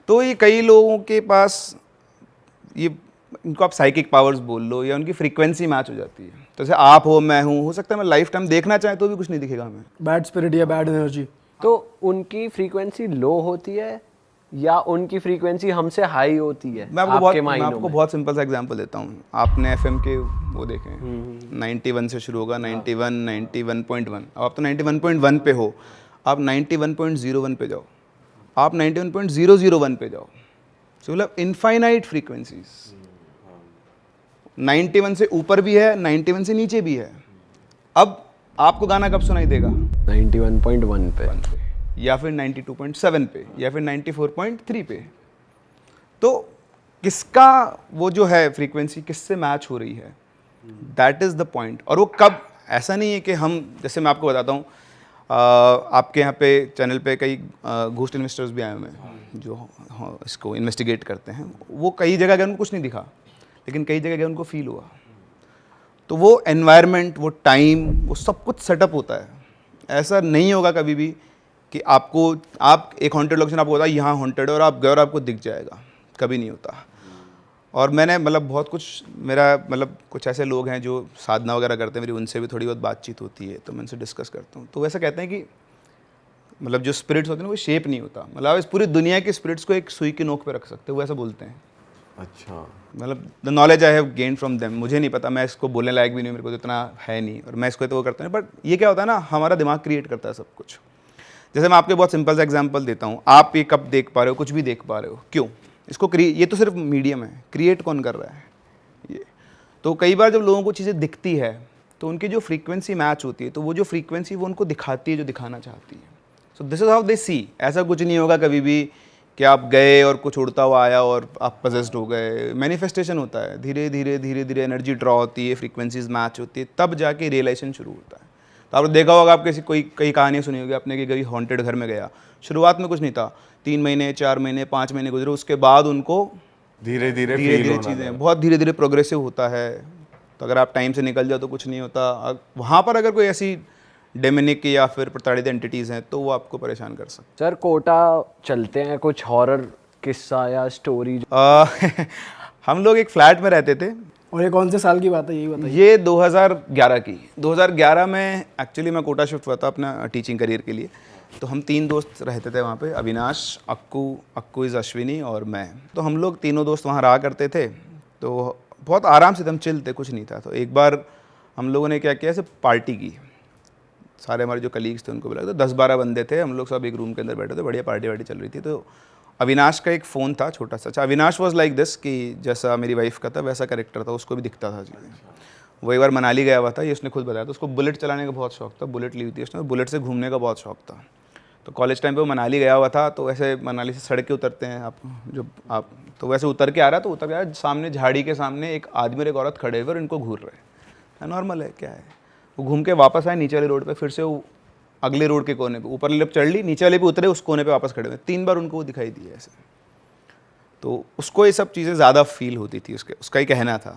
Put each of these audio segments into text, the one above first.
तो ये कई लोगों के पास ये, इनको आप साइकिक पावर्स बोल लो या उनकी फ्रीक्वेंसी मैच हो जाती है। तो जैसे आप हो, मैं हूँ, हो सकता है मैं लाइफ टाइम देखना चाहें तो भी कुछ नहीं दिखेगा हमें। बैड स्पिरिट या बैड एनर्जी। तो उनकी फ्रीक्वेंसी लो होती है या उनकी फ्रीक्वेंसी हमसे हाई होती है? मैं आपको बहुत सिंपल सा एग्जांपल देता हूँ। आपने एफएम के वो देखे हैं, 91 से शुरू होगा, 91, 91.1। अब आप तो 91.1 पे हो, आप 91.01 पे जाओ, आप 91.001 पे जाओ, तो मतलब इनफाइनाइट फ्रीक्वेंसीज। 91 से ऊपर भी है, 91 से नीचे भी है। अब आपको गाना कब सुनाई देगा? 91.1 पे, या फिर 92.7 पे, या फिर 94.3 पे। तो किसका वो जो है फ्रीक्वेंसी किससे मैच हो रही है, दैट इज़ द पॉइंट। और वो कब, ऐसा नहीं है कि हम, जैसे मैं आपको बताता हूँ, आपके यहाँ पे चैनल पे कई घोस्ट इन्वेस्टर्स भी आए हुए हैं जो इसको इन्वेस्टिगेट करते हैं। वो कई जगह गए, उनको कुछ नहीं दिखा, लेकिन कई जगह गए उनको फील हुआ। तो वो एनवायरनमेंट, वो टाइम, वो सब कुछ सेटअप होता है। ऐसा नहीं होगा कभी भी कि आपको, आप एक हॉन्टेड लोकेशन आपको होता है यहाँ हॉन्टेड है और आप गए और आपको दिख जाएगा, कभी नहीं होता। और मैंने मतलब बहुत कुछ, मेरा मतलब कुछ ऐसे लोग हैं जो साधना वगैरह करते हैं, मेरी उनसे भी थोड़ी बहुत बातचीत होती है, तो मैं उनसे डिस्कस करता हूँ। तो वैसे कहते हैं कि मतलब जो स्पिरिट्स होते हैं वो शेप नहीं होता, मतलब आप इस पूरी दुनिया के स्पिरिट्स को एक सुई की नोक पे रख सकते हो, वो ऐसा बोलते हैं। अच्छा, मतलब the knowledge I have gain from them, मुझे नहीं पता, मैं इसको बोलने लायक भी नहीं, मेरे को तो इतना है नहीं, और मैं इसको तो वो करता नहीं। बट ये क्या होता है ना, हमारा दिमाग क्रिएट करता है सब कुछ। जैसे मैं आपको बहुत सिंपल सा एग्जांपल देता हूँ, आप ये कब देख पा रहे हो, कुछ भी देख पा रहे हो, क्यों? इसको ये तो सिर्फ मीडियम है, क्रिएट कौन कर रहा है ये? तो कई बार जब लोगों को चीज़ें दिखती है तो उनकी जो फ्रीक्वेंसी मैच होती है, तो वो जो फ्रीक्वेंसी वो उनको दिखाती है जो दिखाना चाहती है। So this is how they see. ऐसा कुछ नहीं होगा कभी भी कि आप गए और कुछ उड़ता हुआ आया और आप पजेस्ड हो गए। मैनिफेस्टेशन होता है, धीरे धीरे धीरे धीरे एनर्जी ड्रॉ होती है, फ्रीक्वेंसीज मैच होती है, तब जाके रियलाइजेशन शुरू होता है। तो आपने देखा होगा, आप किसी कई कहानियाँ सुनी होगी आपने कि कभी हॉन्टेड घर में गया, शुरुआत में कुछ नहीं था, 3 महीने 4 महीने 5 महीने गुजरे, उसके बाद उनको धीरे धीरे चीज़ें बहुत धीरे धीरे प्रोग्रेसिव होता है। तो अगर आप टाइम से निकल जाओ तो कुछ नहीं होता। वहाँ पर अगर कोई ऐसी डेमोनिक या फिर प्रताड़ित एंटिटीज़ हैं तो वो आपको परेशान कर सकते सर कोटा चलते हैं, कुछ हॉरर किस्सा या स्टोरी? हम लोग एक फ्लैट में रहते थे। और ये कौन से साल की बात है, यही बताइए। ये 2011 की, 2011 में एक्चुअली मैं कोटा शिफ्ट हुआ था अपना टीचिंग करियर के लिए। तो हम 3 दोस्त रहते थे वहाँ पे, अविनाश, अक्कू इज़ अश्विनी और मैं। तो हम लोग तीनों दोस्त वहाँ रहा करते थे। तो बहुत आराम से हम चिल थे, कुछ नहीं था। तो एक बार हम लोगों ने क्या किया, ऐसे पार्टी की। सारे हमारे जो कलीग्स थे उनको बुलाया, तो 10-12 बंदे थे, हम लोग सब एक रूम के अंदर बैठे थे, बढ़िया पार्टी वार्टी चल रही थी। तो अविनाश का एक फ़ोन था छोटा सा। अच्छा, अविनाश वाज लाइक दिस कि जैसा मेरी वाइफ का था वैसा करेक्टर था, उसको भी दिखता था चीज़ें। वो एक बार मनाली गया हुआ था, ये उसने खुद बताया। तो उसको बुलेट चलाने का बहुत शौक था, बुलेट ली हुई थी उसने, बुलेट से घूमने का बहुत शौक था। तो कॉलेज टाइम पे वो मनाली गया हुआ था। तो वैसे मनाली से सड़कें उतरते हैं आप तो वैसे उतर के आ रहा, तो उतर गया, सामने झाड़ी के सामने एक आदमी और एक औरत खड़े हुए और इनको घूर रहे हैं। नॉर्मल है, क्या है। वो घूम के वापस आए नीचे वाले रोड पे, फिर से वो अगले रोड के कोने पे, ऊपर लिप चढ़ ली, नीचे वाले पे उतरे, उस कोने पे वापस खड़े हुए। 3 बार उनको वो दिखाई दिया ऐसे। तो उसको ये सब चीज़ें ज़्यादा फील होती थी, उसका ही कहना था।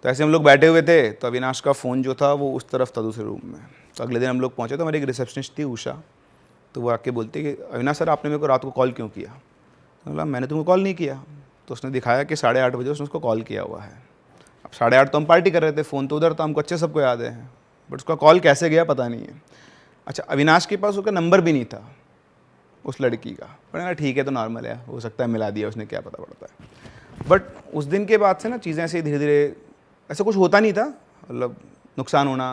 तो ऐसे हम लोग बैठे हुए थे, तो अविनाश का फ़ोन जो था वो उस तरफ था, दूसरे रूम में। तो अगले दिन हम लोग पहुँचे, तो हमारी एक रिसेप्शनिस्ट थी उषा। तो वो आके बोलती कि अविनाश सर, आपने मेरे को रात को कॉल क्यों किया? तो बोला मैंने तुमको कॉल नहीं किया। तो उसने दिखाया कि 8:30 बजे उसने उसको कॉल किया हुआ है। अब 8:30 तो हम पार्टी कर रहे थे, फ़ोन तो उधर था, हमको अच्छे सबको याद है, बट उसका कॉल कैसे गया पता नहीं है। अच्छा, अविनाश के पास उसका नंबर भी नहीं था उस लड़की का। पर ठीक है, तो नॉर्मल है, हो सकता है मिला दिया उसने, क्या पता पड़ता है। बट उस दिन के बाद से ना चीज़ें ऐसे धीरे धीरे, ऐसा कुछ होता नहीं था, मतलब नुकसान होना,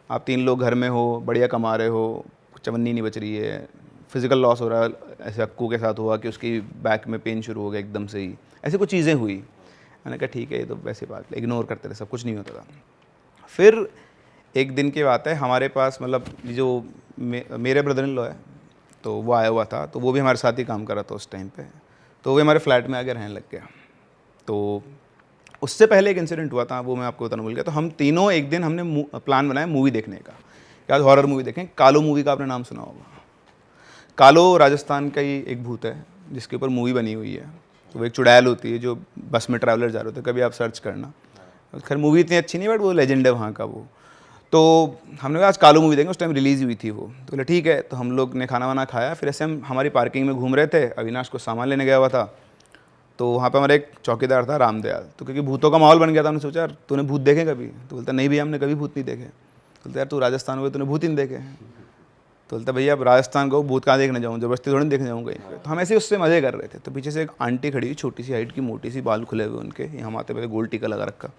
आप 3 लोग घर में हो, बढ़िया कमा रहे हो, चवन्नी नहीं बच रही है, फिजिकल लॉस हो रहा है। ऐसे अक्कू के साथ हुआ कि उसकी बैक में पेन शुरू हो गया एकदम से ही, ऐसी कुछ चीज़ें हुई। मैंने कहा ठीक है, ये तो वैसी बात, इग्नोर करते रहे, सब कुछ नहीं होता था। फिर एक दिन की बात है, हमारे पास मतलब जो मेरे ब्रदर इन लॉ है, तो वो आया हुआ था। तो वो भी हमारे साथ ही काम कर रहा था उस टाइम पे। तो वो हमारे फ्लैट में आके रहने लग गया। तो उससे पहले एक इंसिडेंट हुआ था, वो मैं आपको बताना भूल गया। तो हम तीनों एक दिन हमने प्लान बनाया मूवी देखने का, यार हॉरर मूवी देखें। कालो मूवी का आपने नाम सुना होगा। कालो राजस्थान का ही एक भूत है जिसके ऊपर मूवी बनी हुई है। तो वो एक चुड़ैल होती है जो बस में ट्रैवलर जा रहे होते हैं, कभी आप सर्च करना। खैर मूवी इतनी अच्छी नहीं, बट वो लेजेंड है वहाँ का वो। तो हमने कहा आज कालू मूवी देंगे, उस टाइम रिलीज़ हुई थी वो। तो बोले ठीक है। तो हम लोग ने खाना वाना खाया, फिर ऐसे हम हमारी पार्किंग में घूम रहे थे। अविनाश को सामान लेने गया हुआ था, तो वहाँ पे हमारा एक चौकीदार था रामदयाल। तो क्योंकि भूतों का माहौल बन गया था, हमने सोचा यार तूने भूत देखे कभी? तो बोलता नहीं भैया हमने कभी भूत नहीं देखे। तो बोलता यार तू राजस्थान में तूने भूत ही नहीं देखे। तो बोलता भैया अब राजस्थान को भूत कहाँ देखने जाऊँ, ज़बरदस्ती थोड़ी देखने जाऊँ कहीं पे। तो हम ऐसे उससे मज़े कर रहे थे। तो पीछे से एक आंटी खड़ी हुई, छोटी सी हाइट की, मोटी सी, बाल खुले हुए उनके, यहाँ माथे पे गोल टीका लगा रखा,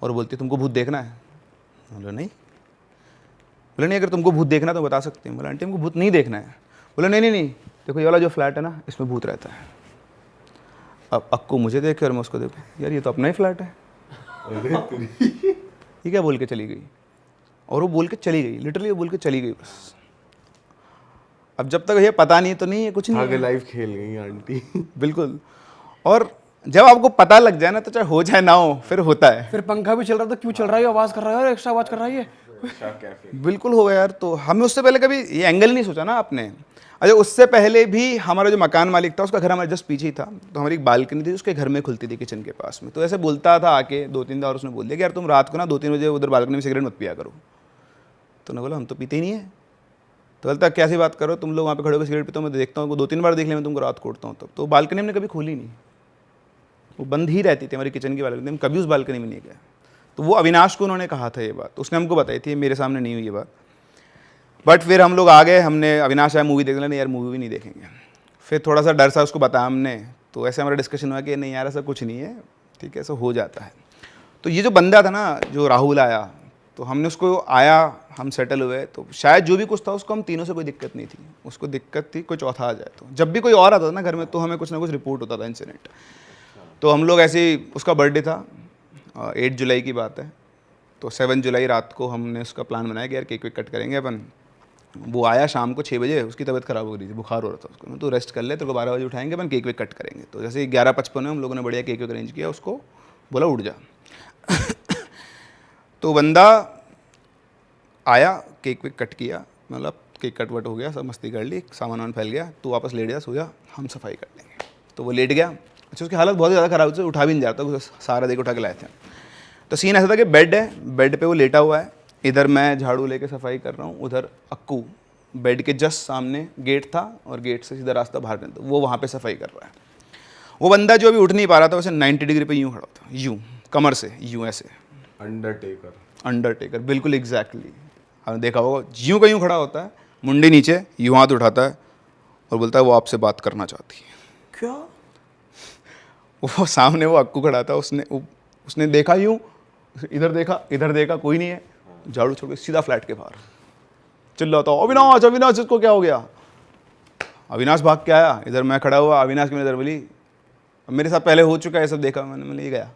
और बोलती तुमको भूत देखना है? बोला नहीं। बोले नहीं, अगर तुमको भूत देखना तो बता सकती हूँ। बोला आंटी हमको भूत नहीं देखना है। बोला नहीं नहीं नहीं, देखो ये वाला जो फ्लैट है ना, इसमें भूत रहता है। अब अक्कू मुझे देखे और मैं उसको देखूँ, यार ये तो अपना ही फ्लैट है। ये क्या बोल के चली गई, और वो बोल के चली गई, लिटरली वो बोल के चली गई बस। अब जब तक ये पता नहीं तो नहीं है, कुछ नहीं आगे है। लाइफ खेल गई आंटी। बिल्कुल। और जब आपको पता लग जाए ना, तो चाहे हो चाहे ना हो, फिर होता है। फिर पंखा भी चल रहा था, क्यों चल रहा है, आवाज़ कर रहा है और एक्स्ट्रा आवाज़ कर रहा है ये। बिल्कुल हो गया यार। तो हमें उससे पहले कभी ये एंगल नहीं सोचा ना आपने। अच्छा, उससे पहले भी हमारा जो मकान मालिक था, उसका घर हमारे जस्ट पीछे ही था। तो हमारी एक बालकनी थी, उसके घर में खुलती थी, किचन के पास में। तो ऐसे बोलता था आके 2-3 बार, उसने बोल दिया कि यार तुम रात को ना 2-3 बजे उधर बालकनी में सिगरेट मत पिया करो। तो उन्होंने बोला हम तो पीते ही नहीं है। तो बोलता कैसी बात करो, तुम लोग वहाँ पे खड़े होकर सिगरेट पीते हो, मैं देखता हूँ 2-3 बार देख लिया मैं तुमको रात कोटता हूँ। तब तो बालकनी हमने कभी खोली नहीं, वो बंद ही रहती थी हमारी किचन की बालकनी, हम कभी उस बालकनी में नहीं गए। तो वो अविनाश को उन्होंने कहा था ये बात, तो उसने हमको बताई थी, मेरे सामने नहीं हुई ये बात। बट फिर हम लोग आ गए, हमने अविनाश आया मूवी देखने, नहीं यार मूवी भी नहीं देखेंगे। फिर थोड़ा सा डर सा उसको बताया हमने, तो ऐसे हमारा डिस्कशन हुआ कि नहीं यार ऐसा कुछ नहीं है, ठीक है ऐसा हो जाता है। तो ये जो बंदा था ना, जो राहुल आया, तो हमने उसको आया, हम सेटल हुए, तो शायद जो भी कुछ था उसको हम तीनों से कोई दिक्कत नहीं थी, उसको दिक्कत थी कोई चौथा आ जाए। तो जब भी कोई और आता था ना घर में, तो हमें कुछ ना कुछ रिपोर्ट होता था, इंसिडेंट। तो हम लोग ऐसे ही, उसका बर्थडे था 8 जुलाई की बात है, तो 7 जुलाई रात को हमने उसका प्लान बनाया कि यार केक वेक कट करेंगे अपन। वो आया शाम को 6 बजे, उसकी तबीयत ख़राब हो रही थी, बुखार हो रहा था उसको। तो रेस्ट कर ले, तेरे को 12 बजे उठाएंगे, अपन केक वेक कट करेंगे। तो जैसे 11:55 में हम लोगों ने बढ़िया केक वेक अरेंज किया, उसको बोला उठ जा। तो बंदा आया, केक वेक कट किया, मतलब केक कट वट हो गया, सब मस्ती कर ली, सामान वामान फैल गया, तो वापस लेट जा, सो जा, हम सफाई कर लेंगे। तो वो लेट गया। अच्छा, उसकी हालत बहुत ज़्यादा ख़राब थी, उठा भी नहीं जाता, कुछ सारा देख उठा के लाए थे। तो सीन ऐसा था कि बेड है, बेड पे वो लेटा हुआ है, इधर मैं झाड़ू लेके सफाई कर रहा हूँ, उधर अक्कू बेड के जस्ट सामने गेट था, और गेट से सीधा रास्ता बाहर निकलता, वो वहाँ पे सफाई कर रहा है। वो बंदा जो अभी उठ नहीं पा रहा था, वैसे 90 डिग्री पे यूँ खड़ा था, यूँ कमर से यूँ ऐसे, अंडरटेकर बिल्कुल एग्जैक्टली। हमने देखा होगा, यूँ का यूँ खड़ा होता है, मुंडी नीचे, यूँ हाथ उठाता है और बोलता है वो आपसे बात करना चाहती है। क्या? वो सामने वो अक्कू खड़ा था, उसने देखा यूँ, इधर देखा कोई नहीं है, झाड़ू छोड़ के सीधा फ्लैट के बाहर चिल्ला था, अविनाश अविनाश इसको क्या हो गया। अविनाश भाग के आया, इधर मैं खड़ा हुआ, अविनाश की नज़र बोली, मेरे साथ पहले हो चुका है सब, देखा मैंने ले गया,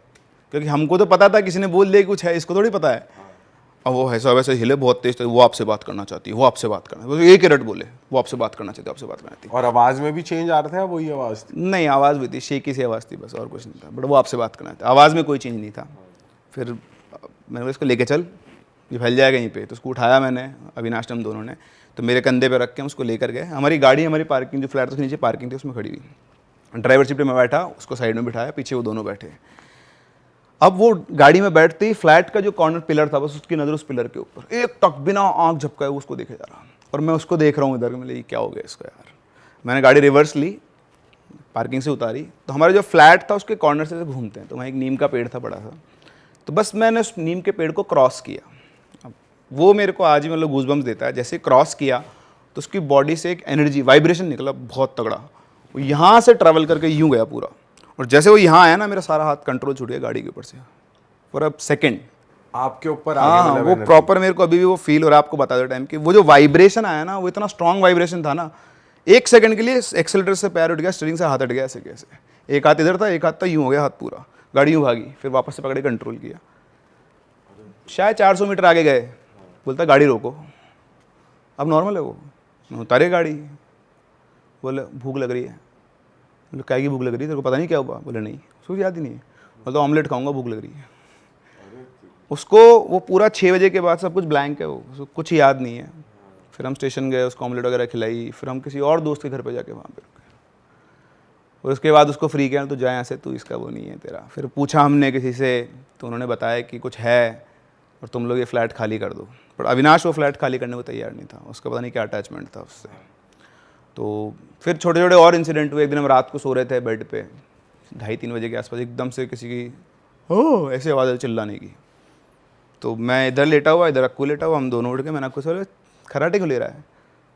क्योंकि हमको तो पता था किसी ने बोल दिया कुछ है, इसको थोड़ी पता है। अब वो ऐसा वैसे हिले बहुत तेज, तो वो आपसे बात करना चाहती है, वो आपसे बात करना, एक ही रट बोले, वो आपसे बात करना चाहती है, आपसे बात करना चाहती है। और आवाज में भी चेंज आ रहा था, वही आवाज थी? नहीं, आवाज़ भी थी, शेकी सी आवाज़ थी बस, और कुछ नहीं था, बट वो आपसे बात करना था, आवाज़ में कोई चेंज नहीं था। फिर मैंने बोला इसको लेके चल, ये फैल जाएगा यहीं पे। तो उसको उठाया मैंने, अविनाश हम दोनों ने, तो मेरे कंधे पे रख के हम उसको लेकर गए। हमारी गाड़ी, हमारी पार्किंग जो फ्लैट था उसके नीचे पार्किंग थी, उसमें खड़ी हुई, ड्राइवर सीट पे मैं बैठा, उसको साइड में बिठाया, पीछे वो दोनों बैठे। अब वो गाड़ी में बैठते ही फ्लैट का जो कॉर्नर पिलर था, बस उसकी नज़र उस पिलर के ऊपर, एक टक बिना आँख झपकाए वो उसको देखे जा रहा, और मैं उसको देख रहा हूँ इधर, मैं ये क्या हो गया इसको यार। मैंने गाड़ी रिवर्स ली, पार्किंग से उतारी, तो हमारा जो फ्लैट था उसके कॉर्नर से घूमते हैं, तो वहाँ एक नीम का पेड़ था बड़ा सा, तो बस मैंने उस नीम के पेड़ को क्रॉस किया। अब वो मेरे को आज ही मतलब गूज़बम्स देता है, जैसे क्रॉस किया तो उसकी बॉडी से एक एनर्जी, वाइब्रेशन निकला बहुत तगड़ा, वो यहाँ से ट्रैवल करके यूँ गया पूरा, और जैसे वो यहाँ आया ना, मेरा सारा हाथ कंट्रोल छूट गया गाड़ी के ऊपर से फॉर अ सेकेंड, आपके ऊपर हाँ, वो प्रॉपर मेरे को अभी भी वो फील हो रहा है। आपको बता दो टाइम कि वो जो वाइब्रेशन आया ना, वो इतना स्ट्रॉन्ग वाइब्रेशन था ना, 1 सेकंड के लिए एक्सेलेटर से पैर उठ गया, स्टीयरिंग से हाथ हट गया, ऐसे कैसे, एक हाथ इधर था, एक हाथ था, यूँ हो गया हाथ पूरा, गाड़ी यूँ भागी, फिर वापस से पकड़े कंट्रोल किया, शायद 400 मीटर आगे गए, बोलता गाड़ी रोको, अब नॉर्मल है वो, उतारे गाड़ी, बोले भूख लग रही है, बोले क्या की भूख लग रही है, तेरे को पता नहीं क्या हुआ, बोले नहीं, उसको याद ही नहीं है, बोलता ऑमलेट खाऊंगा, भूख लग रही है। उसको वो पूरा 6 बजे के बाद सब कुछ ब्लैंक है, वो उसको कुछ याद नहीं है। फिर हम स्टेशन गए, उसको ऑमलेट वगैरह खिलाई, फिर हम किसी और दोस्त के घर पे जाके वहाँ पे रुके, और उसके बाद उसको फ्री किया, तो जाए ऐसे, तू इसका वो नहीं है तेरा। फिर पूछा हमने किसी से, तो उन्होंने बताया कि कुछ है, और तुम लोग ये फ्लैट खाली कर दो। पर अविनाश वो फ्लैट खाली करने को तैयार नहीं था, उसका पता नहीं क्या अटैचमेंट था उससे। तो फिर छोटे छोटे और इंसिडेंट हुए। एक दिन हम रात को सो रहे थे बेड पे 2:30-3 बजे के आसपास, एकदम से किसी की ओ ऐसी आवाज़ आई चिल्लाने की। तो मैं इधर लेटा हुआ, इधर अक्कू लेटा हुआ, हम दोनों उठ के मैंने अक्कू से बोला खराटे क्यों ले रहा है?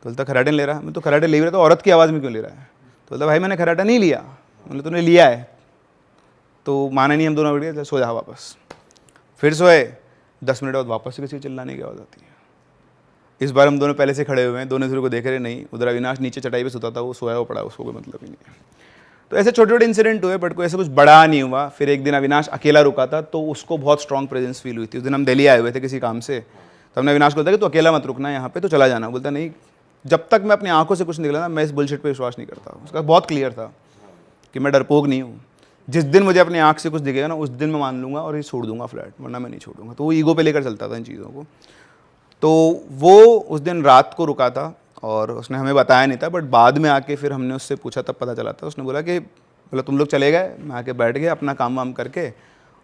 तो बोलता खराटे नहीं ले रहा। मैं तो खराटे ले रहा, तो औरत की आवाज़ में क्यों ले रहा है? तो बोलता भाई मैंने खराटा नहीं लिया। मतलब तूने लिया है। तो माना नहीं, हम दोनों बैठ गए, सो जा वापस। फिर सोए, 10 मिनट बाद वापस से किसी चिल्लाने की आवाज़ आती है। इस बार हम दोनों पहले से खड़े हुए हैं, दोनों दूसरे को देख रहे नहीं। उधर अविनाश नीचे चटाई पे सोता था, वो सोया वो पड़ा, उसको कोई मतलब ही नहीं है। तो ऐसे छोटे छोटे इंसिडेंट हुए, बट कोई ऐसा कुछ बड़ा नहीं हुआ। फिर एक दिन अविनाश अकेला रुका था, तो उसको बहुत स्ट्रॉन्ग प्रेजेंस फील हुई थी। उस दिन हम दिल्ली आए हुए थे किसी काम से, तो हमने अविनाश को बोला कि तू अकेला मत रुकना यहाँ पे, तो चला जाना। बोलता नहीं, जब तक मैं अपनी आंखों से कुछ निकला ना, मैं इस बुलशिट पे विश्वास नहीं करता। उसका बहुत क्लियर था कि मैं डरपोक नहीं हूँ। जिस दिन मुझे अपनी आंख से कुछ दिखेगा ना, उस दिन मैं मान लूँगा और ये छोड़ दूंगा फ्लैट, वरना मैं नहीं छोड़ूंगा। तो वो ईगो पे लेकर चलता था इन चीज़ों को। तो वो उस दिन रात को रुका था और उसने हमें बताया नहीं था, बट बाद में आके फिर हमने उससे पूछा, तब पता चला था। उसने बोला कि मतलब तुम लोग चले गए, मैं आके बैठ गया अपना काम वाम करके,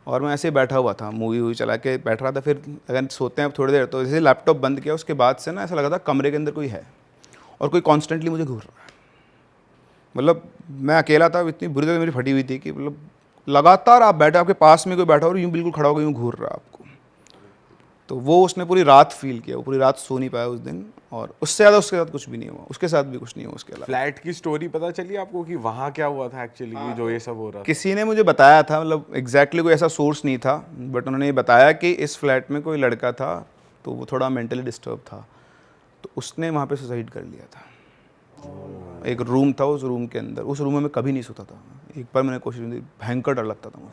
और मैं ऐसे ही बैठा हुआ था, मूवी वूवी चला के बैठ रहा था। फिर अगर सोते हैं थोड़ी देर, तो जैसे लैपटॉप बंद किया, उसके बाद से ना ऐसा लगा था कमरे के अंदर कोई है और कोई कॉन्स्टेंटली मुझे घूर रहा है। मतलब मैं अकेला था, इतनी बुरी तरह मेरी फटी हुई थी कि मतलब लगातार आप बैठे, आपके पास में कोई बैठा और यूँ बिल्कुल खड़ा होकर यूँ घूर रहा है आपको। तो वो उसने पूरी रात फील किया, वो पूरी रात सो नहीं पाया उस दिन, और उससे ज़्यादा उसके साथ कुछ भी नहीं हुआ, उसके साथ भी कुछ नहीं हुआ उसके अलावा। फ्लैट की स्टोरी पता चली आपको कि वहाँ क्या हुआ था एक्चुअली, जो ये सब हो रहा था? किसी ने मुझे बताया था, मतलब एग्जैक्टली कोई ऐसा सोर्स नहीं था, बट उन्होंने ये बताया कि इस फ्लैट में कोई लड़का था, तो वो थोड़ा मेंटली डिस्टर्ब था, तो उसने वहाँ पे सुसाइड कर लिया था। एक रूम था, उस रूम के अंदर, उस रूम में मैं कभी नहीं सोता था। एक बार मैंने कोशिश की, भयंकर डर लगता था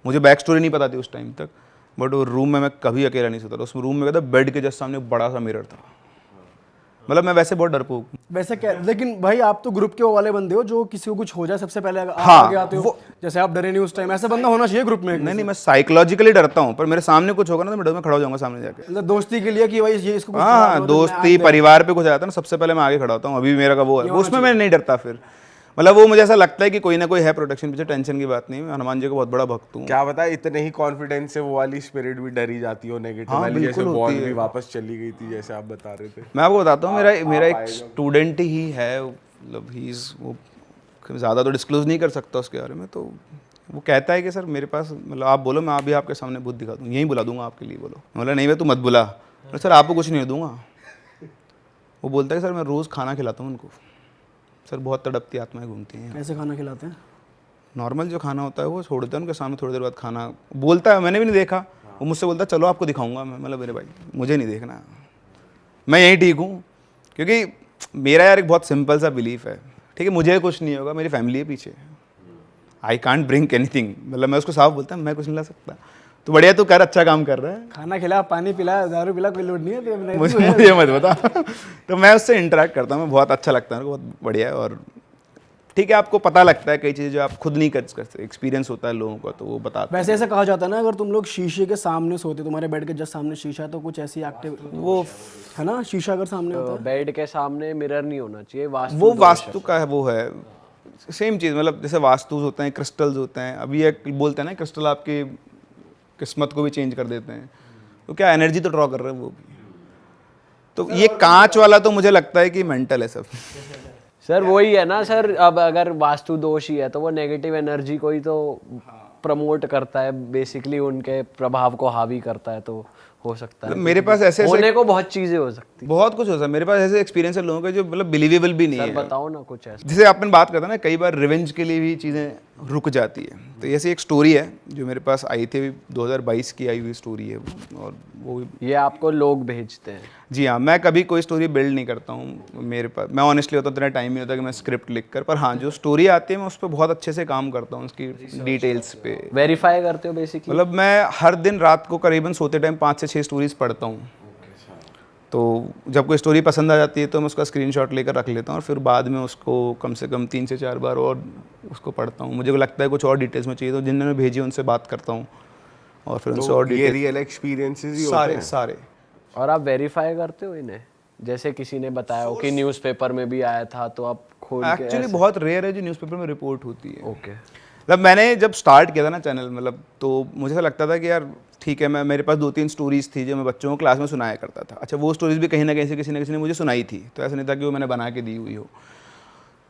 मुझे बैक स्टोरी नहीं पता थी उस टाइम तक, बट वो रूम में मैं कभी अकेला नहीं सोता था। उस रूम में क्या था, बेड के जस्ट सामने बड़ा सा मिरर था। मतलब मैं वैसे बहुत डरपोक हूँ। वैसे क्या, लेकिन भाई आप तो ग्रुप के वो वाले बंदे हो जो किसी को कुछ हो जाए सबसे पहले आप हाँ, आगे आते हो। जैसे आप डरे नहीं उस टाइम, ऐसा बंदा होना चाहिए ग्रुप में। नहीं, मैं साइकोलॉजिकली डरता हूँ, पर मेरे सामने कुछ होगा ना तो मैं डर में खड़ा हो जाऊंगा सामने जाके। मतलब दोस्ती के लिए कि भाई ये इसको कुछ हाँ, हुआ तो मैं दोस्ती परिवार पे कुछ आता है ना, सबसे पहले मैं आगे खड़ा होता हूँ। अभी भी मेरा का वो है, उसमें मैं नहीं डरता। फिर मतलब वो मुझे ऐसा लगता है कि कोई ना कोई है प्रोटेक्शन पीछे, टेंशन की बात नहीं। मैं हनुमान जी का बहुत बड़ा भक्त हूँ। क्या पता इतने ही कॉन्फिडेंस से वो वाली स्पिरिट भी डरी जाती हो नेगेटिव वाली, जैसे बॉल भी वापस चली गई थी जैसे आप बता रहे थे। मैं आपको बताता हूँ, मेरा एक स्टूडेंट ही है, मतलब ही इज़, वो ज़्यादा तो डिस्क्लोज नहीं कर सकता उसके बारे में। तो वो कहता है कि सर मेरे पास, मतलब आप बोलो, मैं अभी आपके सामने भूत दिखा दूँ, यहीं बुला दूंगा आपके लिए, बोलो। बोला नहीं मैं तू मत बुला। सर आपको कुछ नहीं दूंगा। वो बोलता है सर मैं रोज़ खाना खिलाता हूँ उनको। सर बहुत तड़पती आत्माएं घूमती हैं। कैसे खाना खिलाते हैं? नॉर्मल जो खाना होता है वो छोड़ते हैं उनके सामने, थोड़ी देर बाद खाना बोलता है। मैंने भी नहीं देखा, वो मुझसे बोलता है चलो आपको दिखाऊंगा मैं। मतलब मेरे भाई मुझे नहीं देखना, मैं यहीं ठीक हूँ। क्योंकि मेरा यार एक बहुत सिंपल सा बिलीफ है, ठीक है, मुझे कुछ नहीं होगा, मेरी फैमिली है पीछे। आई कांट ब्रिंग एनीथिंग, मतलब मैं उसको साफ बोलता हूँ मैं कुछ नहीं ला सकता। तो बढ़िया, तू कर, अच्छा काम कर रहा है। खाना खिला, पानी पिला, दारू पिला, कोई लोड नहीं है मुझे मत बता। तो मैं उससे इंटरेक्ट करता हूँ, मैं बहुत अच्छा लगता है, बहुत बढ़िया है। और ठीक है, आपको पता लगता है कई चीज़ें जो आप खुद नहीं कर सकते, एक्सपीरियंस होता है लोगों का, तो वो बताते हैं। वैसे ऐसा कहा जाता है ना, अगर तुम लोग शीशे के सामने सोते, तुम्हारे बेड के जस्ट सामने शीशा है, तो कुछ ऐसी एक्टिव वो है ना, शीशा अगर सामने होता है। बेड के सामने मिरर नहीं होना चाहिए, वो वास्तु का है, वो है सेम चीज़। मतलब जैसे वास्तु होते हैं, क्रिस्टल्स होते हैं। अभी एक बोलते हैं ना, क्रिस्टल आपकी किस्मत को भी चेंज कर देते हैं, तो क्या एनर्जी तो ड्रॉ कर रहे हैं वो भी। तो ये कांच वाला तो मुझे लगता है कि मेंटल है सब। सर वही है ना सर, अब अगर वास्तु दोष ही है तो वो नेगेटिव एनर्जी को ही तो प्रमोट करता है, बेसिकली उनके प्रभाव को हावी करता है। तो हो सकता है मेरे पास ऐसे होने को बहुत चीजें हो सकती, बहुत कुछ हो सकता है। मेरे पास ऐसे एक्सपीरियंस है लोगों के जो मतलब बिलीवेबल भी नहीं है। बताओ ना कुछ ऐसा। जैसे अपन बात करते हैं ना, कई बार रिवेंज के लिए भी चीज़ें रुक जाती है। तो ऐसी एक स्टोरी है जो मेरे पास आई थी, 2022 की आई हुई स्टोरी है वो, और वो ये आपको लोग भेजते हैं? जी हाँ, मैं कभी कोई स्टोरी बिल्ड नहीं करता हूँ। मेरे पास, मैं ऑनेस्टली होता हूँ, इतना टाइम नहीं होता कि मैं स्क्रिप्ट लिख कर, पर हाँ जो स्टोरी आती है मैं उस पर बहुत अच्छे से काम करता हूँ, उसकी डिटेल्स पे वेरीफाई करते हो बेसिकली? मतलब मैं हर दिन रात को करीबन सोते टाइम 5 से 6 स्टोरीज पढ़ता हूँ। तो जब कोई स्टोरी पसंद आ जाती है तो मैं उसका स्क्रीनशॉट लेकर रख लेता हूँ, और फिर बाद में उसको कम से कम 3 से 4 बार और उसको पढ़ता हूँ। मुझे को लगता है कुछ और डिटेल्स में चाहिए तो जिन्होंने भेजी उनसे बात करता हूँ, और फिर उनसे और ये रियल एक्सपीरियंसेस ही सारे सारे। और आप वेरीफाई करते हो इन्हें? जैसे किसी ने बताया हो कि न्यूज़पेपर में भी आया था, तो आप खोल के एक्चुअली बहुत रेयर है जो न्यूज़पेपर में रिपोर्ट होती है। ओके। मतलब मैंने जब स्टार्ट किया था ना चैनल, मतलब तो मुझे ऐसा लगता था कि यार ठीक है, मैं मेरे पास 2-3 स्टोरीज थी जो मैं बच्चों को क्लास में सुनाया करता था। अच्छा, वो स्टोरीज भी कहीं ना कहीं से किसी न किसी ने मुझे सुनाई थी, तो ऐसा नहीं था कि वो मैंने बना के दी हुई हो।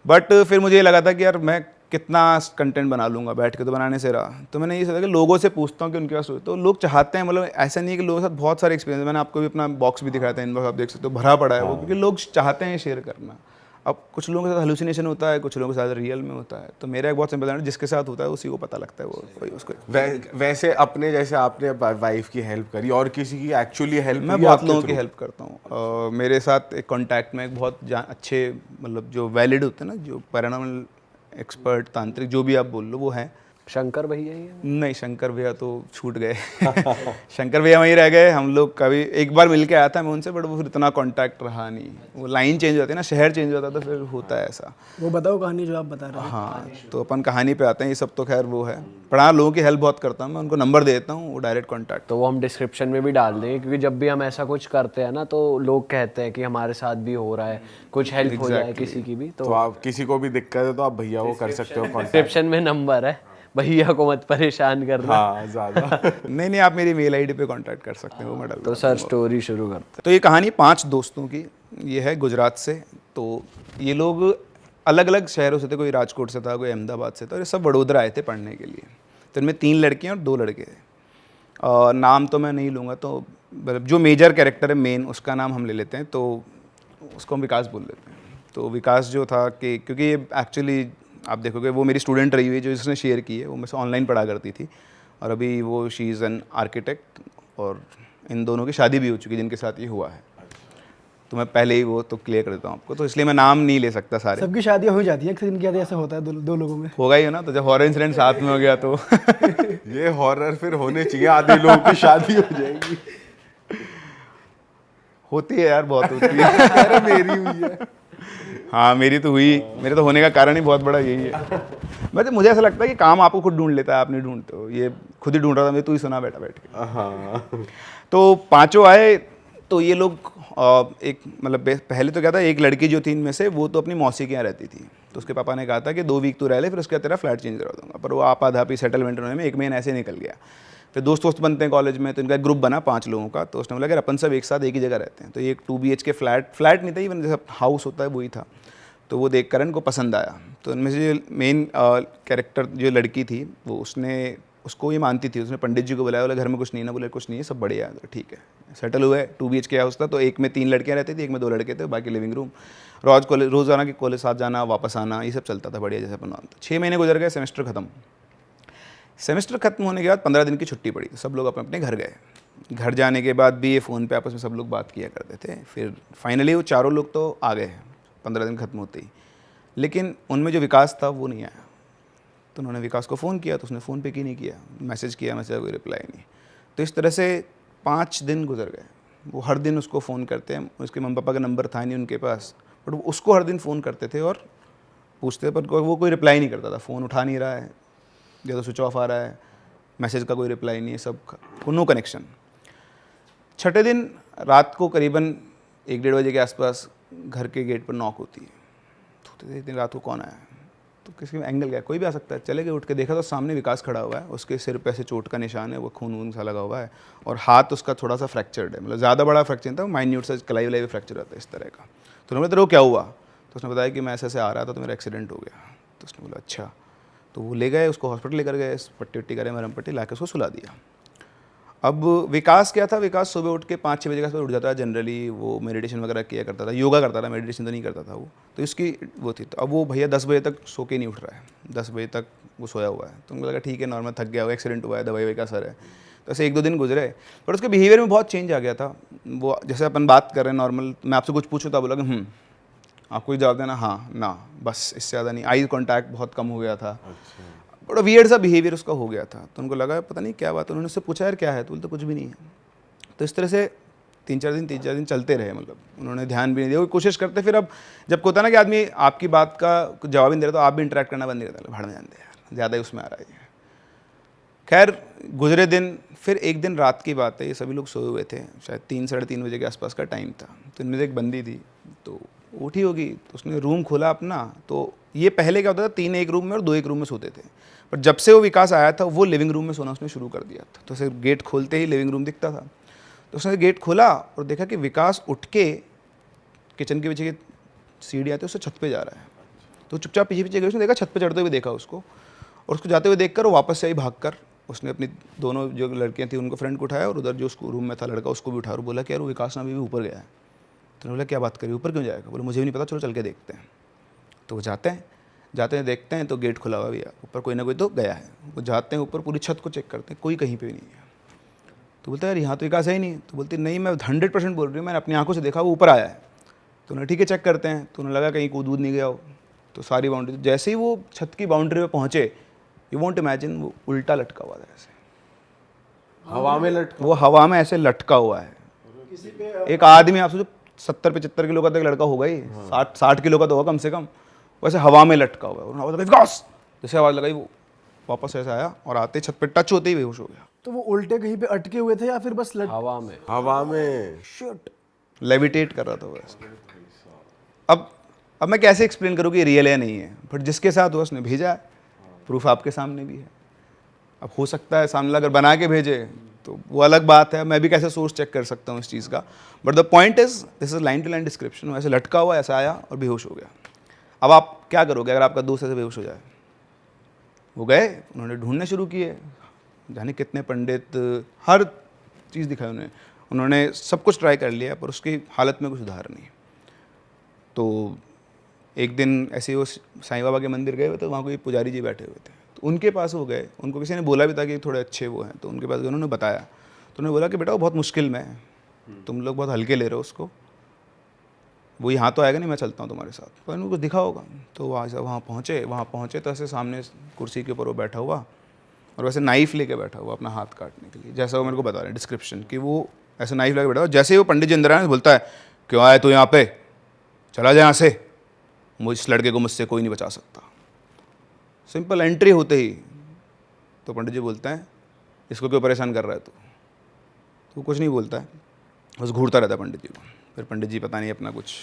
बट फिर मुझे ये लगा था कि यार मैं कितना कंटेंट बना लूँगा, बैठ के तो बनाने से रहा। तो मैंने ये सोचा कि लोगों से पूछता हूँ कि उनके पास तो लोग चाहते हैं, मतलब ऐसा नहीं है कि लोगों के साथ बहुत सारे एक्सपीरियंस। मैंने आपको भी अपना बॉक्स भी दिखाया था, इनबॉक्स आप देख सकते हो, भरा पड़ा है वो, क्योंकि लोग चाहते हैं शेयर करना। अब कुछ लोगों के साथ हेलुसिनेशन होता है, कुछ लोगों के साथ रियल में होता है। तो मेरा एक बहुत सिंपल है, जिसके साथ होता है उसी को पता लगता है, वो वही उसको। वैसे अपने जैसे आपने वाइफ की हेल्प करी और किसी की एक्चुअली हेल्प? मैं बहुत लोगों की हेल्प करता हूँ। मेरे साथ एक कॉन्टैक्ट में एक बहुत अच्छे, मतलब जो वैलिड होते हैं ना, जो पैरानॉर्मल एक्सपर्ट, तांत्रिक, जो भी आप बोल लो, वो हैं। शंकर भैया ही है? नहीं, शंकर भैया तो छूट गए। शंकर भैया वहीं रह गए। हम लोग कभी एक बार मिल के आया था मैं उनसे, बट वो फिर इतना कांटेक्ट रहा नहीं। वो लाइन चेंज होती है ना, शहर चेंज होता है, तो फिर होता है ऐसा। वो बताओ कहानी जो आप बता रहे थे। हाँ, तो अपन कहानी पे आते हैं। ये सब तो खैर वो है, पर हाँ, लोगों की हेल्प बहुत करता हूँ मैं, उनको नंबर दे देता हूँ, वो डायरेक्ट कॉन्टैक्ट। तो वो हम डिस्क्रिप्शन में भी डाल देंगे, क्योंकि जब भी हम ऐसा कुछ करते हैं ना, तो लोग कहते हैं कि हमारे साथ भी हो रहा है, कुछ हेल्प हो जाए किसी की भी। तो आप किसी को भी दिक्कत है तो आप भैया को कर सकते हो। डिस्क्रिप्शन में नंबर है, भैया को मत परेशान करना। हाँ, ज़्यादा नहीं, आप मेरी मेल आईडी पे कांटेक्ट कर सकते हैं, वो मैं डाल तो सर स्टोरी शुरू करते हैं। तो ये कहानी 5 दोस्तों की, ये है गुजरात से। तो ये लोग अलग अलग शहरों से थे, कोई राजकोट से था, कोई अहमदाबाद से था, और ये सब वडोदरा आए थे पढ़ने के लिए। तो इनमें 3 लड़कियाँ और 2 लड़के थे। नाम तो मैं नहीं लूँगा, तो मतलब जो मेजर कैरेक्टर है मेन, उसका नाम हम ले लेते हैं, तो उसको हम विकास बोल लेते हैं। तो विकास जो था कि क्योंकि ये एक्चुअली आप देखोगे वो मेरी स्टूडेंट रही हुई है, जो जिसने शेयर की है, वो मुझसे ऑनलाइन पढ़ा करती थी, और अभी वो शी इज़ एन आर्किटेक्ट, और इन दोनों की शादी भी हो चुकी है जिनके साथ ये हुआ है। तो मैं पहले ही वो तो क्लियर कर देता हूँ आपको, तो इसलिए मैं नाम नहीं ले सकता सारे। सबकी शादियाँ हो जाती है, किसी की ऐसा होता है दो लोगों में। होगा ही ना, तो जब हॉरर इंसिडेंट साथ में हो गया तो ये हॉरर फिर होने चाहिए, आधे लोगों की शादी हो जाएगी। होती है यार, बहुत होती है। अरे मेरी हुई है। हाँ, मेरी तो हुई। मेरे तो होने का कारण ही बहुत बड़ा यही है। मतलब मुझे ऐसा लगता है कि काम आपको खुद ढूंढ लेता है, आप नहीं ढूंढते हो। ये खुद ही ढूंढ रहा था मैं, तू ही सुना बैठा बैठ के। हाँ, तो 5 आए। तो ये लोग एक मतलब पहले तो क्या था, एक लड़की जो थी इनमें से, वो तो अपनी मौसी के यहाँ रहती थी। तो उसके पापा ने कहा था कि 2 वीक तू रह ले, फिर उसके बाद तेरा फ्लैट चेंज करवा दूंगा। पर वो आपाधापी सेटलमेंट होने में 1 महीना ऐसे निकल गया। फिर दोस्त बनते हैं कॉलेज में, तो इनका एक ग्रुप बना 5 लोगों का। तो उसने बोला कि अपन सब एक साथ एक ही जगह रहते हैं। तो ये एक 2 BHK फ्लैट नहीं था, इवन जैसा हाउस होता है वही था। तो वो देख कर इनको पसंद आया। तो इनमें से जो मेन कैरेक्टर जो लड़की थी, वो उसको ये मानती थी। उसने पंडित जी को बुलाया, बोला घर में कुछ नहीं ना, बोले कुछ नहीं है, सब बढ़िया है। ठीक है, सेटल हुए। 2 BHK हाउस था, तो एक में 3 लड़कियां रहती थी, एक में 2 लड़के थे, बाकी लिविंग रूम। रोज़ाना के कॉलेज साथ जाना, वापस आना, ये सब चलता था बढ़िया, जैसे अपन मानते। 6 महीने गुजर गए, सेमेस्टर खत्म। सेमेस्टर खत्म होने के बाद 15 दिन की छुट्टी पड़ी, सब लोग अपने अपने घर गए। घर जाने के बाद भी ये फ़ोन पे आपस में सब लोग बात किया करते थे। फिर फाइनली वो 4 लोग तो आ गए 15 दिन खत्म होते ही, लेकिन उनमें जो विकास था वो नहीं आया। तो उन्होंने विकास को फ़ोन किया, तो उसने फ़ोन पे की नहीं किया, मैसेज किया, मैसेज कोई रिप्लाई नहीं। तो इस तरह से 5 दिन गुजर गए। वो हर दिन उसको फ़ोन करते हैं, उसके मम्मी पापा का नंबर था नहीं उनके पास, बट वो उसको हर दिन फ़ोन करते थे और पूछते, पर वो कोई रिप्लाई नहीं करता था। फ़ोन उठा नहीं रहा है, या तो स्विच ऑफ आ रहा है, मैसेज का कोई रिप्लाई नहीं है, सब नो कनेक्शन। 6ठे दिन रात को करीबन 1-1:30 बजे के आसपास घर के गेट पर नॉक होती है। तो एक दिन रात को कौन आया, तो किसी में एंगल गया, कोई भी आ सकता है। चले गए, उठ के देखा तो सामने विकास खड़ा हुआ है, उसके सिर पे ऐसे चोट का निशान है, वो खून सा लगा हुआ है, और हाथ उसका थोड़ा सा फ्रैक्चर्ड है, मतलब ज़्यादा बड़ा फ्रैक्चर नहीं था, माइन्यूट सा कलाई वलाई फ्रैक्चर रहता है इस तरह का। तो उन्होंने तेरे को क्या हुआ, तो उसने बताया कि मैं ऐसे आ रहा था तो मेरा एक्सीडेंट हो गया। तो उसने बोला अच्छा। तो वो ले गए उसको, हॉस्पिटल लेकर गए, पट्टी वट्टी करे, मरम पट्टी ला के उसको सुला दिया। अब विकास क्या था, विकास सुबह उठ के 5-6 बजे के आसपास उठ जाता है जनरली। वो मेडिटेशन वगैरह किया करता था, योगा करता था, मेडिटेशन तो नहीं करता था वो। तो इसकी वो थी। तो अब वो भैया 10 बजे तक सो के नहीं उठ रहा है, 10 बजे तक वो सोया हुआ है। तो उनको लगा ठीक है, नॉर्मल थक गया होगा, एक्सीडेंट हुआ है, दवाई का असर है। तो ऐसे 1-2 दिन गुजरे, पर उसके बिहेवियर में बहुत चेंज आ गया था। वो जैसे अपन बात कर रहे हैं नॉर्मल, मैं आपसे कुछ पूछूँ तो बोला कि आपको ही जवाब देना हाँ ना, बस, इससे ज़्यादा नहीं। आई कॉन्टैक्ट बहुत कम हो गया था, बड़ा वियर्ड सा बिहेवियर उसका हो गया था। तो उनको लगा पता नहीं क्या बात। उन्होंने उससे पूछा यार क्या है, तो बोलते कुछ भी नहीं है। तो इस तरह से 3-4 दिन चलते रहे, मतलब उन्होंने ध्यान भी नहीं दिया। वो कोशिश करते, फिर अब जब होता है ना कि आदमी आपकी बात का जवाब ही नहीं दे रहा, तो आप भी इंटरेक्ट करना बंद नहीं करता, भाड़ में जानते यार, ज़्यादा ही उसमें आ रहा है। खैर गुजरे दिन, फिर एक दिन रात की बात है, ये सभी लोग सोए हुए थे, शायद 3-3:30 बजे के आसपास का टाइम था। तो इनमें से एक बंदी थी, तो उठी होगी, तो उसने रूम खोला अपना। तो ये पहले क्या होता था, 3 एक रूम में और 2 एक रूम में सोते थे, पर जब से वो विकास आया था वो लिविंग रूम में सोना उसने शुरू कर दिया था। तो उसे गेट खोलते ही लिविंग रूम दिखता था, तो उसने गेट खोला और देखा कि विकास उठ के किचन के पीछे की सीढ़ी आती है, उससे छत पे जा रहा है। तो चुपचाप पीछे पीछे गई, उसने देखा छत पे चढ़ते हुए देखा उसको, और उसको जाते हुए देखकर वो वापस से आई भागकर। उसने अपनी दोनों जो लड़कियां थी उनको फ्रेंड को उठाया, और उधर जो उसको रूम में था लड़का उसको भी उठाया और बोला कि यार वो विकास ना अभी भी ऊपर गया है। तो बोला क्या बात करी, ऊपर क्यों जाएगा? बोले मुझे भी नहीं पता, चलो चल के देखते हैं। तो वो जाते हैं देखते हैं तो गेट खुला हुआ भैया, ऊपर कोई ना कोई तो गया है। वो जाते हैं ऊपर, पूरी छत को चेक करते हैं, कोई कहीं पे भी नहीं है। तो बोलते यार यहाँ तो विकास है ही नहीं। तो बोलती नहीं, मैं 100% बोल रही हूँ, मैंने अपनी आंखों से देखा वो ऊपर आया है। तो उन्हें ठीक है चेक करते हैं। तो उन्हें लगा कहीं कूद नहीं गया हो। तो सारी बाउंड्री, जैसे ही वो छत की बाउंड्री पे पहुँचे, यू वॉन्ट इमेजिन, वो उल्टा लटका हुआ था ऐसे, हवा में लटका। वो हवा में ऐसे लटका हुआ है। एक आदमी, आप सोचो 70-75 किलो का तो एक लड़का होगा ही, 60 किलो का तो होगा कम से कम, वैसे हवा में लटका हुआ है। और आवाज़ लगाई विकास, जैसे आवाज़ लगाई वो वापस ऐसे आया और आते छत पे टच होते ही बेहोश हो गया। तो वो उल्टे कहीं पे अटके हुए थे या फिर बस हवा में। हवा में शिट। लेविटेट कर रहा था वो ऐसे। अब मैं कैसे एक्सप्लेन करूँ कि रियल है नहीं है, बट जिसके साथ हुआ उसने भेजा है, प्रूफ आपके सामने भी है। अब हो सकता है सामने अगर बना के भेजे तो वो अलग बात है, मैं भी कैसे सोर्स चेक कर सकता हूँ इस चीज़ का। But the point is this is line to line description. ऐसे लटका हुआ, ऐसा आया और बेहोश हो गया। अब आप क्या करोगे अगर आपका दोस्त ऐसे बेहोश हो जाए? वो गए, उन्होंने ढूंढने शुरू किए, जाने कितने पंडित, हर चीज़ दिखाई उन्होंने सब कुछ ट्राई कर लिया, पर उसकी हालत में कुछ सुधार नहीं। तो एक दिन ऐसे ही वो साईं बाबा के मंदिर गए हुए थे, वहाँ कोई पुजारी जी बैठे हुए थे, तो उनके पास वो गए। उनको किसी ने बोला भी था कि थोड़े अच्छे वो हैं, तो उनके पास उन्होंने बताया। तो उन्होंने बोला कि बेटा वो बहुत मुश्किल में है, तुम लोग बहुत हल्के ले रहे हो उसको, वो यहाँ तो आएगा नहीं, मैं चलता हूँ तुम्हारे साथ, पर उनको दिखा होगा। तो वहाँ पहुँचे तो ऐसे सामने कुर्सी के ऊपर वो बैठा हुआ, और वैसे नाइफ़ लेके बैठा हुआ अपना हाथ काटने के लिए, जैसा वो मेरे को बता रहे हैं डिस्क्रिप्शन कि वो ऐसे नाइफ़ लेके बैठा हुआ। जैसे ही वो पंडित जी अंदर आए बोलता है क्यों आए तू यहाँ पे, चला जाए यहाँ से, मुझ इस लड़के को मुझसे कोई नहीं बचा सकता। सिंपल एंट्री होते ही तो पंडित जी बोलते हैं इसको क्यों परेशान कर रहा है तू? तो कुछ नहीं बोलता है, बस घूरता रहता है पंडित जी को। फिर पंडित जी पता नहीं अपना कुछ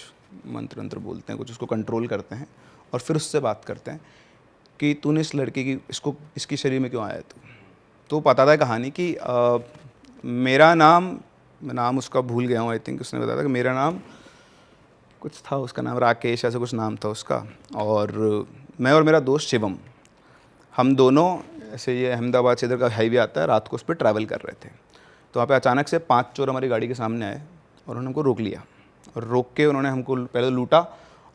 मंत्र वंत्र बोलते हैं, कुछ उसको कंट्रोल करते हैं, और फिर उससे बात करते हैं कि तूने इस लड़के की इसकी शरीर में क्यों आया है तू? तो पता था कहानी कि मेरा नाम उसका भूल गया हूँ, आई थिंक उसने बताया था कि मेरा नाम कुछ था, उसका नाम राकेश ऐसा कुछ नाम था उसका, और मैं और मेरा दोस्त शिवम, हम दोनों ऐसे ये अहमदाबाद से इधर का हाईवे आता है, रात को उस पर ट्रैवल कर रहे थे। तो वहाँ पे अचानक से 5 चोर हमारी गाड़ी के सामने आए और उन्होंने हमको रोक लिया, और रोक के उन्होंने हमको पहले लूटा,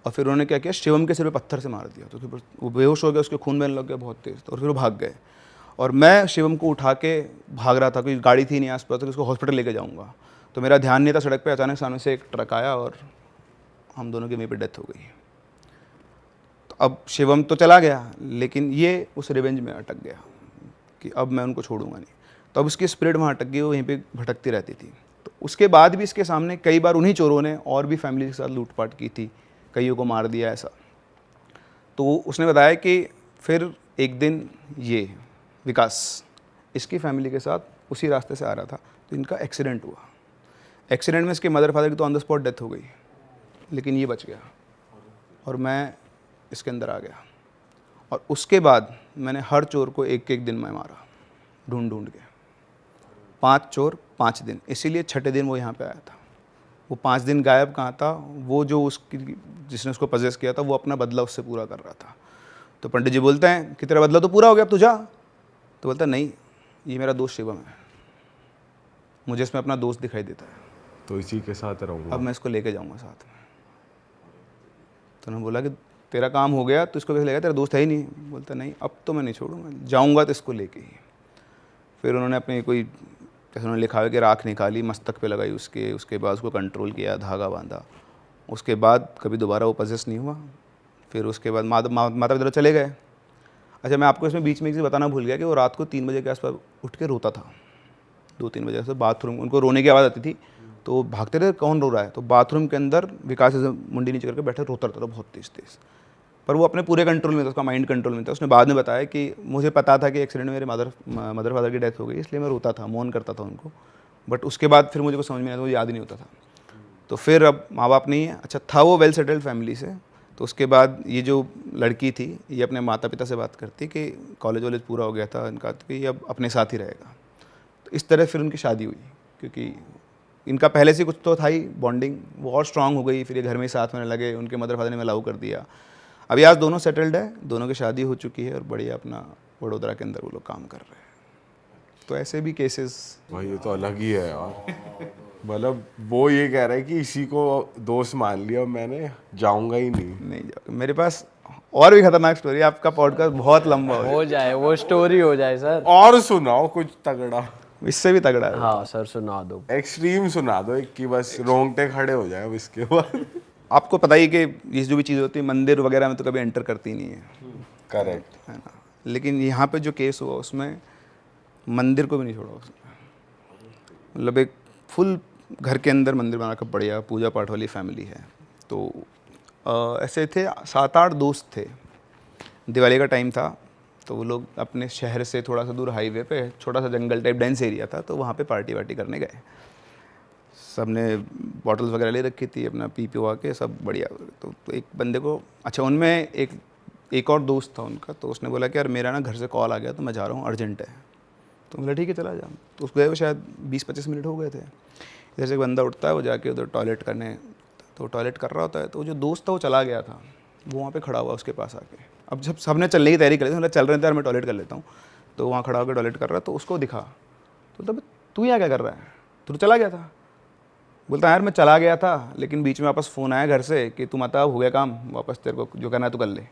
और फिर उन्होंने क्या किया, शिवम के सिर पे पत्थर से मार दिया। तो फिर वो बेहोश हो गया, उसके खून बहने लग गया बहुत तेज़, और फिर वो भाग गए। और मैं शिवम को उठा के भाग रहा था, कोई गाड़ी थी नहीं आसपास, तो उसको हॉस्पिटल लेके जाऊँगा, तो मेरा ध्यान नहीं था सड़क पर। अचानक सामने से एक ट्रक आया और हम दोनों की वहीं पर डेथ हो गई। तो अब शिवम तो चला गया, लेकिन ये उस रिवेंज में अटक गया कि अब मैं उनको छोड़ूंगा नहीं। तो अब उसकी स्पिरिट वहाँ अटक गई, वो वहीं पे भटकती रहती थी। तो उसके बाद भी इसके सामने कई बार उन्हीं चोरों ने और भी फैमिली के साथ लूटपाट की थी, कईयों को मार दिया ऐसा। तो उसने बताया कि फिर एक दिन ये विकास इसकी फैमिली के साथ उसी रास्ते से आ रहा था, तो इनका एक्सीडेंट हुआ। एक्सीडेंट में इसके मदर फादर की तो ऑन द स्पॉट डेथ हो गई, लेकिन ये बच गया और मैं इसके अंदर आ गया। और उसके बाद मैंने हर चोर को एक एक दिन में मारा, ढूंढ के। 5 चोर 5 दिन, इसीलिए छठे दिन वो यहाँ पे आया था। वो 5 दिन गायब कहाँ था, वो जो उसकी जिसने उसको पजेस किया था वो अपना बदला उससे पूरा कर रहा था। तो पंडित जी बोलते हैं कि तेरा बदला तो पूरा हो गया, अब तू जा। तो बोलता नहीं, ये मेरा दोस्त शिवम है, मुझे इसमें अपना दोस्त दिखाई देता है, तो इसी के साथ रहूँगा, अब मैं इसको लेके जाऊँगा साथ में। तो उन्होंने बोला कि तेरा काम हो गया, तो इसको कैसे लेगा, तेरा दोस्त है ही नहीं। बोलता नहीं, अब तो मैं नहीं छोड़ूंगा, जाऊंगा तो इसको लेके ही। फिर उन्होंने अपनी कोई जैसे उन्होंने लिखा है कि राख निकाली, मस्तक पे लगाई उसके बाद उसको कंट्रोल किया, धागा बांधा। उसके बाद कभी दोबारा वो पजेस नहीं हुआ। फिर उसके बाद माता पिता चले गए। अच्छा, मैं आपको इसमें बीच में एक चीज़ बताना भूल गया कि वो रात को 3 बजे के आसपास उठ के रोता था, 2-3 बजे से बाथरूम, उनको रोने की आवाज़ आती थी, तो वो भागते थे कौन रो रहा है, तो बाथरूम के अंदर विकास ऐसे मुंडी नीचे करके बैठे रोता रहता था बहुत तेज़। पर वो अपने पूरे कंट्रोल में था, उसका माइंड कंट्रोल में था। उसने बाद में बताया कि मुझे पता था कि एक्सीडेंट में मेरे मदर फादर की डेथ हो गई, इसलिए मैं रोता था, मौन करता था उनको, बट उसके बाद फिर मुझे कुछ समझ में नहीं आता, मुझे याद नहीं होता था। तो फिर अब माँ बाप नहीं है, अच्छा था वो वेल सेटल्ड फैमिली से, तो उसके बाद ये जो लड़की थी ये अपने माता पिता से बात करती कि कॉलेज वॉलेज पूरा हो गया था इनका, तो कि ये अब अपने साथ ही रहेगा। तो इस तरह फिर उनकी शादी हुई, क्योंकि इनका पहले से कुछ तो था ही बॉन्डिंग, वो और स्ट्रांग हो गई। फिर ये घर में ही साथ में लगे, उनके मदर फादर ने अलाउ कर दिया। अभी आज दोनों सेटल्ड है, दोनों की शादी हो चुकी है और बढ़िया अपना वडोदरा के अंदर वो लोग काम कर रहे हैं। तो ऐसे भी केसेस। भाई ये तो अलग ही है यार। मतलब वो ये कह रहा है कि इसी को दोस्त मान लिया, मैंने जाऊंगा ही नहीं जाओगे, मेरे पास और भी खतरनाक स्टोरी। आपका पॉडकास्ट बहुत लंबा हो जाए, वो स्टोरी हो जाए सर। और सुनाओ कुछ तगड़ा, इससे भी तगड़ा है। हाँ सर सुना दो, एक्सट्रीम सुना दो एक, कि बस रोंगटे खड़े हो जाए अब इसके बाद। आपको पता ही कि ये जो भी चीज़ होती है मंदिर वगैरह में तो कभी एंटर करती नहीं है, करेक्ट है ना। लेकिन यहाँ पे जो केस हुआ उसमें मंदिर को भी नहीं छोड़ा उसने। मतलब एक फुल घर के अंदर मंदिर बना कर बढ़िया पूजा पाठ वाली फैमिली है। तो ऐसे थे 7-8 दोस्त थे। दिवाली का टाइम था तो वो लोग अपने शहर से थोड़ा सा दूर हाईवे पे छोटा सा जंगल टाइप डेंस एरिया था, तो वहाँ पे पार्टी वार्टी करने गए। सब ने बॉटल्स वगैरह ले रखी थी, अपना पी पीवा के सब बढ़िया। तो एक बंदे को, अच्छा उनमें एक और दोस्त था उनका, तो उसने बोला कि यार मेरा ना घर से कॉल आ गया तो मैं जा रहा हूँ, अर्जेंट है। तो बोला ठीक है चला जा। तो उसको गए शायद 20-25 मिनट हो गए थे। इधर से एक बंदा उठता है, वो जाके उधर टॉयलेट करने, तो टॉयलेट कर रहा होता है, तो जो दोस्त था वो चला गया था, वो वहाँ पे खड़ा हुआ उसके पास आके। अब जब सबने चलने की तैयारी कर ली, मतलब चल रहे थे यार मैं टॉयलेट कर लेता हूँ, तो वहाँ खड़ा होकर टॉयलेट कर रहा, तो उसको दिखा। तो तब तू यहाँ क्या कर रहा है, तू तो चला गया था। बोलता यार मैं चला गया था, लेकिन बीच में वापस फ़ोन आया घर से कि तू मत, हो गया काम, वापस तेरे को जो करना है तू कर ले।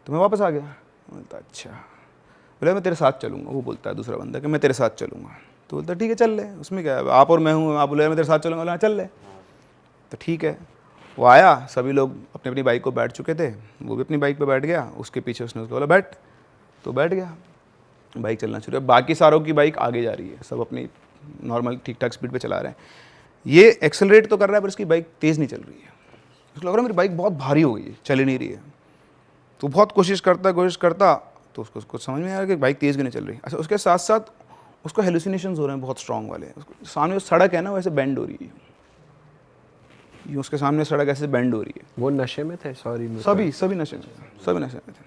तो मैं वापस आ गया। बोलता अच्छा, बोले मैं तेरे साथ चलूँगा। वो बोलता है दूसरा बंदा कि मैं तेरे साथ चलूँगा। तो बोलता ठीक है चल ले, उसमें क्या है, आप और मैं हूँ। आप बोले मैं तेरे साथ चलूँगा, बोला चल ले। तो ठीक है, वो आया, सभी लोग अपनी अपनी बाइक को बैठ चुके थे, वो भी अपनी बाइक पे बैठ गया, उसके पीछे उसने उसको बोला बैठ, तो बैठ गया। बाइक चलना शुरू है, बाकी सारों की बाइक आगे जा रही है, सब अपनी नॉर्मल ठीक ठाक स्पीड पे चला रहे हैं। ये एक्सेलरेट तो कर रहा है पर इसकी बाइक तेज़ नहीं चल रही है। उसको लग रहा है मेरी बाइक बहुत भारी हो गई है, चल ही नहीं रही है। तो बहुत कोशिश करता, तो उसको कुछ समझ में आ रहा है कि बाइक तेज़ क्यों नहीं चल रही। अच्छा उसके साथ साथ उसको हेलुसिनेशंस हो रहे हैं बहुत स्ट्रॉन्ग वाले। उसको सामने सड़क है ना, वैसे बेंड हो रही है, ये उसके सामने सड़क ऐसे बेंड हो रही है। वो नशे में थे? सॉरी, सभी नशे में थे।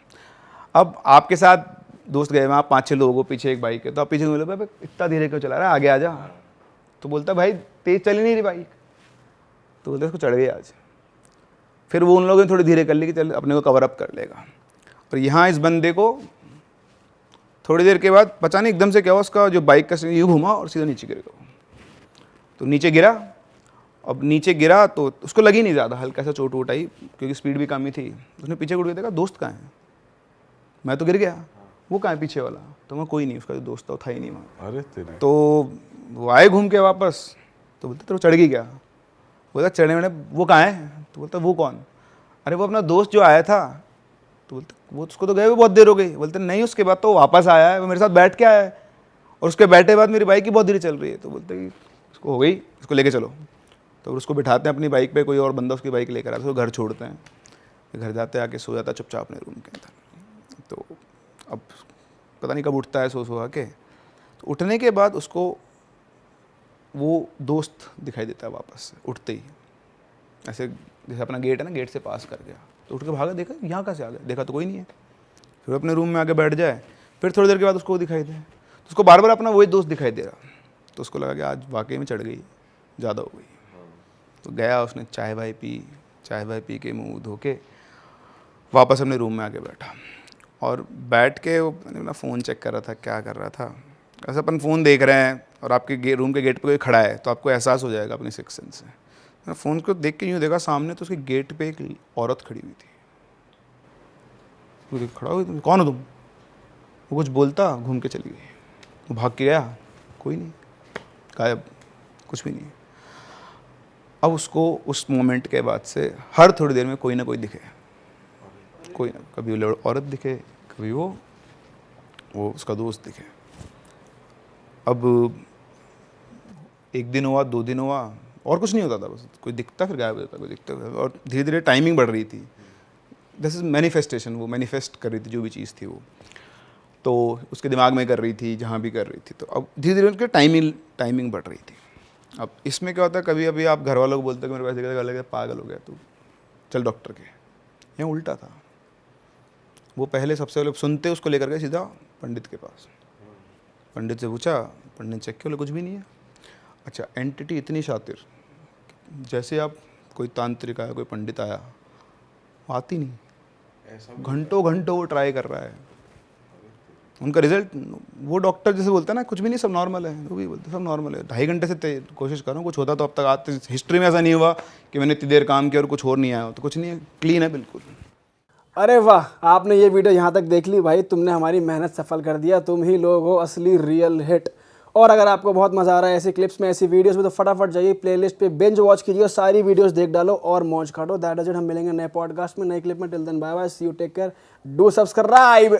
अब आपके साथ दोस्त गए वहाँ, 5-6 लोगों पीछे एक बाइक है, तो आप पीछे बोले भाई इतना धीरे क्यों चला रहा है, आगे आ जा। तो बोलता भाई तेज चल ही नहीं रही बाइक। तो बोलते इसको चढ़ गई आज। फिर वो उन लोगों ने थोड़ी धीरे कर ली कि चल अपने को कवर अप कर लेगा। और यहाँ इस बंदे को थोड़ी देर के बाद पता नहीं एकदम से क्या हुआ, उसका जो बाइक का यूँ घुमा और सीधा नीचे गिर गया। तो नीचे गिरा, अब नीचे गिरा तो उसको लगी नहीं ज़्यादा, हल्का सा चोट वोट आई क्योंकि स्पीड भी कम ही थी। उसने पीछे मुड़ के देखा दोस्त कहाँ है, मैं तो गिर गया, वो कहाँ है पीछे वाला। तो मैं कोई नहीं, उसका जो दोस्त था वो था ही नहीं वहाँ। अरे तेरे, तो वो आए घूम के वापस, तो बोलते तेरे चढ़ गई क्या। बोलता चढ़ने मैंने, वो कहाँ है। तो बोलता वो कौन, अरे वो अपना दोस्त जो आया था। तो बोलते वो उसको तो गए हुए बहुत देर हो गई। बोलते नहीं, उसके बाद तो वापस आया है, वो मेरे साथ बैठ के आया है और उसके बैठे बाद मेरी बाइक ही बहुत धीरे चल रही है। तो बोलते इसको हो गई, इसको लेके चलो। तो उसको बिठाते हैं अपनी बाइक पे, कोई और बंदा उसकी बाइक लेकर आता है, उसको घर छोड़ते हैं। घर जाते आके सो जाता चुपचाप अपने रूम के अंदर। तो अब पता नहीं कब उठता है सो के। तो उठने के बाद उसको वो दोस्त दिखाई देता है वापस से उठते ही, ऐसे जैसे अपना गेट है ना, गेट से पास कर गया। तो उठ के भागा, देखा यहाँ कहाँ से आ गया, देखा तो कोई नहीं है। फिर अपने रूम में आके बैठ जाए, फिर थोड़ी देर के बाद उसको वो दिखाई दे, तो उसको बार बार अपना वही दोस्त दिखाई दे रहा। तो उसको लगा कि आज वाकई में चढ़ गई, ज़्यादा हो गई। तो गया, उसने चाय वाय पी के मुँह धो के वापस अपने रूम में आके बैठा। और बैठ के वो अपना फ़ोन चेक कर रहा था, क्या कर रहा था। ऐसा अपन फ़ोन देख रहे हैं और आपके रूम के गेट पे कोई खड़ा है तो आपको एहसास हो जाएगा अपनी सिक्स सेंस से। मैं फ़ोन को देख के यूँ देखा, सामने तो उसके गेट पे एक औरत खड़ी हुई थी। वो खड़ा हुई, कौन हो तुम। वो कुछ बोलता, घूम के चली गई। वो भाग के गया, कोई नहीं, गायब, कुछ भी नहीं। अब उसको उस मोमेंट के बाद से हर थोड़ी देर में कोई ना कोई दिखे, कोई ना, कभी वो औरत दिखे, कभी वो उसका दोस्त दिखे। अब 1 दिन हुआ, 2 दिन हुआ, और कुछ नहीं होता था, बस कोई दिखता फिर गायब हो जाता, कोई दिखता। और धीरे धीरे टाइमिंग बढ़ रही थी। दिस इज़ मैनिफेस्टेशन, वो मैनिफेस्ट कर रही थी जो भी चीज़ थी वो, तो उसके दिमाग में कर रही थी, जहाँ भी कर रही थी। तो अब धीरे धीरे उनकी टाइमिंग बढ़ रही थी। अब इसमें क्या होता है, कभी अभी आप घर वालों को बोलते हो कि मेरे पैसे का लगे पागल हो गया तू, चल डॉक्टर के। यहाँ उल्टा था, वो पहले सबसे पहले सुनते उसको लेकर गए सीधा पंडित के पास। पंडित से पूछा, पंडित ने चेक किया, बोले कुछ भी नहीं है। अच्छा, एंटिटी इतनी शातिर, जैसे आप कोई तांत्रिक आया, कोई पंडित आया, वो आती नहीं, घंटों घंटों वो ट्राई कर रहा है। उनका रिजल्ट, वो डॉक्टर जैसे बोलता है ना कुछ भी नहीं सब नॉर्मल है, वो भी बोलते सब नॉर्मल है। 2.5 घंटे से कोशिश कर रहा हूँ, कुछ होता तो अब तक आज हिस्ट्री में ऐसा नहीं हुआ कि मैंने इतनी देर काम किया और कुछ और नहीं आया हो, तो कुछ नहीं है, क्लीन है बिल्कुल। अरे वाह, आपने ये वीडियो यहाँ तक देख ली भाई, तुमने हमारी मेहनत सफल कर दिया। तुम ही लोग हो असली रियल हिट। और अगर आपको बहुत मज़ा आ रहा है ऐसी क्लिप्स में, ऐसी वीडियोस में, तो फटाफट जाइए प्लेलिस्ट पे बिंज वॉच कीजिए और सारी वीडियोस देख डालो और मौज काटो। That is it. हम मिलेंगे नए पॉडकास्ट में, नई क्लिप में। Till then bye bye, see you, take care, do subscribe.